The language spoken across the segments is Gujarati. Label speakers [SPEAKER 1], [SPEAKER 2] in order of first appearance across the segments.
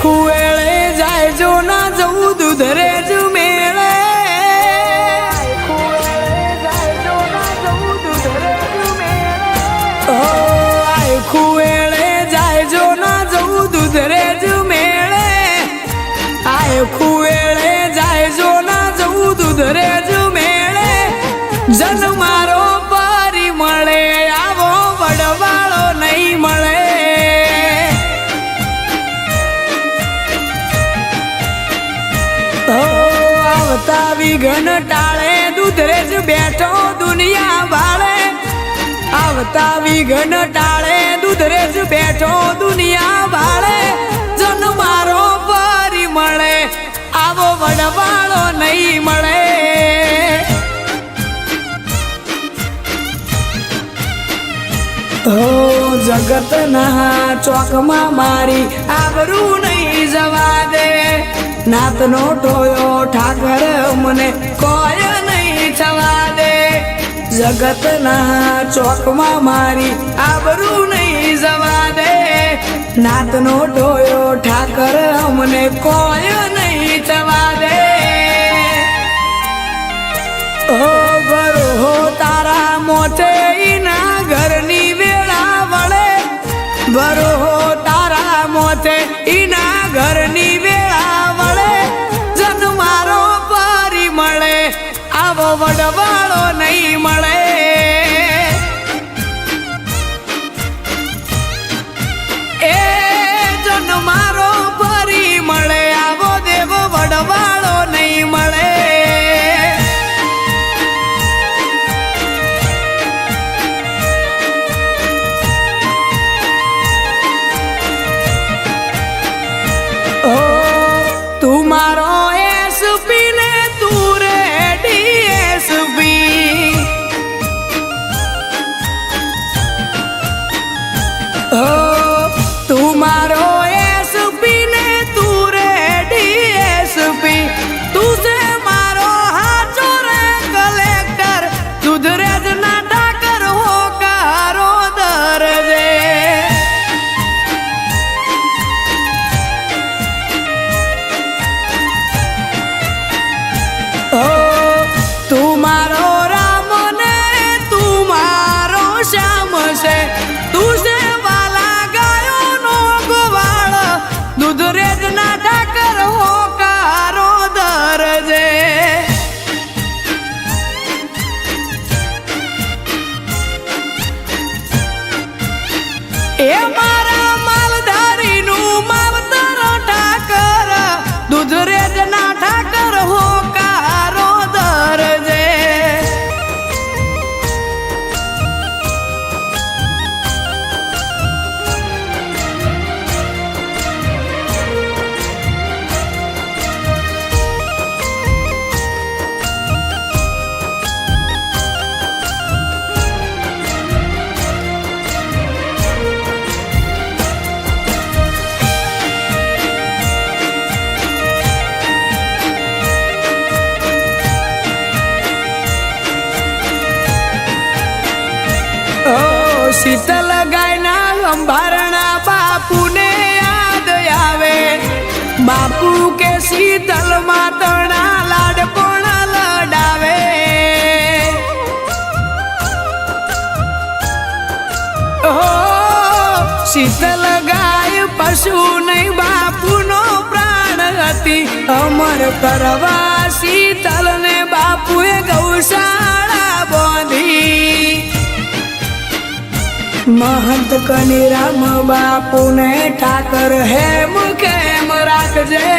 [SPEAKER 1] ખુએળે જાય જો ના જવું દૂધરે જ મેળે ખુએળે જાય જો ના જવું દૂધરે જ મેળે આય ખુએળે જાય જો ના જવું દૂધરે જ મેળે જન મારો પરી મળે આવો વડવાળો નહીં મળે આવતા વિઘન ટાળે દૂધરે જ બેઠો દુનિયા વાળે આવતા વિઘન ટાળે દૂધરે જ બેઠો દુનિયા વાળે જન મારો પરી મળે આવો વડવાળો નહીં મળે જગતના ચોકમાં મારી આબરૂ નહીં જવા દે નાતનો ટોયો ઠાકર મને કોઈ નહીં થવા દે જગતના ચોકમાં મારી આબરૂ નહીં જવા દે નાતનો ટોયો ઠાકર મને કોઈ નહીં થવા દે ઓ બરો તારા મોતે ઈના ઘરની વેળા વળે બરો તારા મોતે ઈના ઘરની વેળા વળે જન મારો પરી મળે આવો વડવાળો નહીં મળે એ જન મારો પરી મળે આવો દેવો વડવાળો નહીં મળે તું મારો એસપી ને તું રે ડીએસપી તું મારો એસપી ને તું રે ડીએસપી તું છે મારો હાચો રે કલેક્ટર સુધરે જ ના ઠાકર હોકારો દરજે તું મારો રામ ને તું મારો શ્યામ છે તું છે વાલા ગાયો નો ગોવાળ દૂધરે જ ના ઠાકર હોકારો દરજે એ મારા માલધારીનું માવતર ઠાકર દૂધરે જ ના ઠાકર હોકારો દરજે શીતલ ગાયના અંબારણા બાપુ ને યાદ આવે બાપુ કે શીતલ માતણા લાડ પણ લડાવે શીતલ ગાય પશુ નહીં બાપુ નો પ્રાણ હતી અમર કરવા શીતલ ને બાપુએ ગૌશાળા બાંધી महंत कनीराम बापू ने ठाकर हेम केम राखजे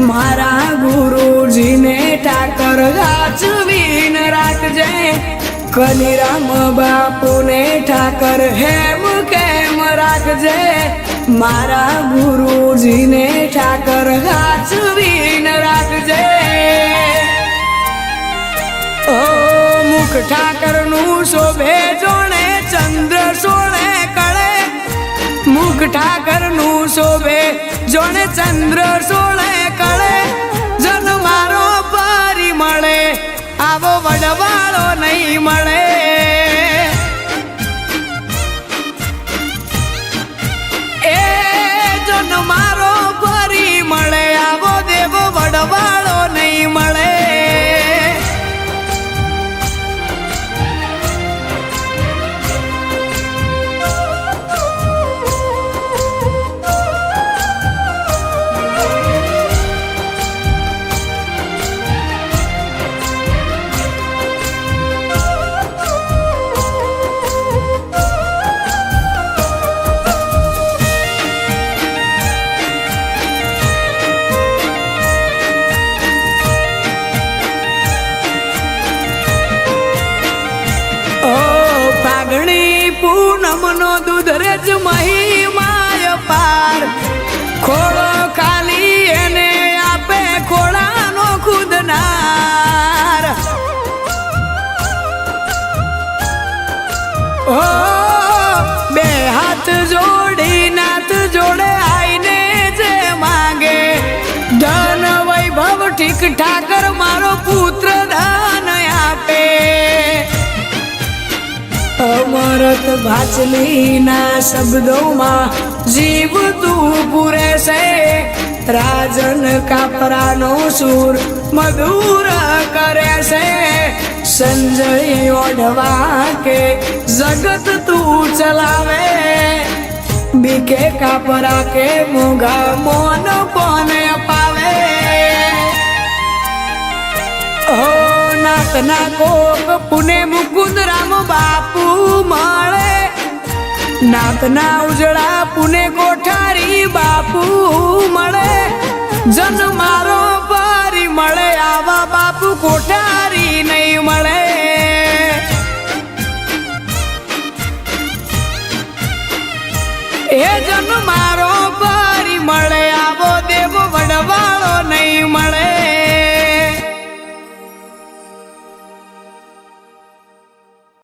[SPEAKER 1] मारा गुरुजी ने ठाकर गाचवीन राखजे કનીરામ બાપુને ઠાકર હેમ કેમ રાખજે, મારા ગુરુજીને ઠાકર હાચવીને રાખજે. ઓ મુખ ઠાકર નું શોભે જોણે ચંદ્ર સોળે કળે, મુખ ઠાકર નું શોભે જોણે ચંદ્ર સોળે કળે. જન મારો પરી મળે આવો વડવાળો નહીં મળે. એ જન મારો પરી મળે આવો દેવ વડવાળો નહીં મળે. પૂનમનો દૂધ રેજ મહિમાય પાર, ખોળો ખાલી એને આપે ખોળાનો ખુદનાર. ઓ બે હાથ જોડી નાથ જોડે આઈને જે માંગે, ધન વૈભવ ઠીક ઠાકર મારો પુત્ર ધન આપે. અમરત ભાચલીના શબ્દોમાં જીવ તું પૂરે છે, રાજન કાપરાનો સૂર મધુર કરે છે. સંજય ઓઢવા કે જગત તું ચલાવે, બીકે કાપરા કે મોઘા મોન કોને અપાવે. નાથના કોક પુને મુકુંદ રામ બાપુ મળે, નાથના ઉજળા પુને કોઠારી બાપુ મળે. જન મારો પરી મળે આવા બાપુ કોઠારી નહીં મળે. એ જન મારો પરી મળે આવો દેવ વડવાળો નહીં મળે.